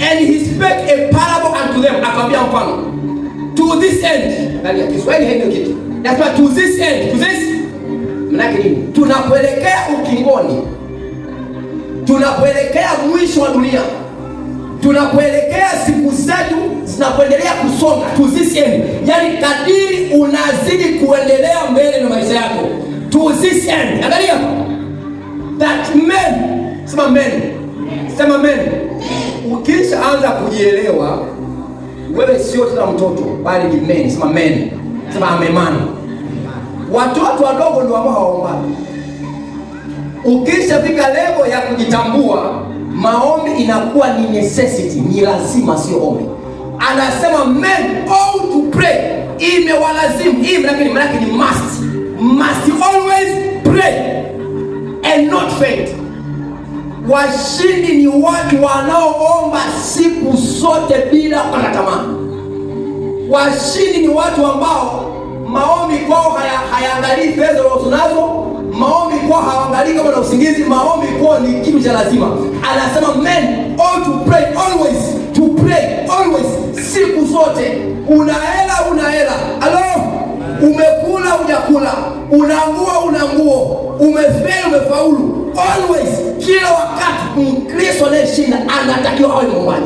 And he spake a parable unto them. Akamwambia mfano. To this end. Ndani ya Kiswahili haina kitu. Nasema to this end. To this. Maana nini? Tunapoelekea ukingoni. Tunapoelekea mwisho wa dunia. Tunapoelekea siku zetu zinapoendelea kusonga. To this end. Yaani kadiri unazidi kuendelea mbele na maisha yako. To this end. Angalia. That men. Sema men. Sema men. Ukisha anza kujielewa, wewe sio tena mtoto, bali ni men. Sema men. Sema amemani. Watoto wadogo ndio ambao hawaomba. Ukisha fika level ya kujitambua, maombi inakuwa ni necessity, ni lazima, sio ombi. Anasema men ought to pray. Imewalazimu. Hii maana ni must. Must always pray and not faint. Washindi ni watu wanaoomba siku zote bila kukata tamaa. Washindi ni watu ambao maombi kwao hayaangalii fedha unazo. Maombi kwao hawaangalii kama na usingizi. Maombi kwao ni kitu cha lazima. Anasema men ought to pray always. To pray always. Siku zote. Una hela. Alo? Umekula hujakula. Una nguo. Umefeli umefaulu. Always. Kila wakati Mkristo anayeshinda anatakiwa awe mwombaji.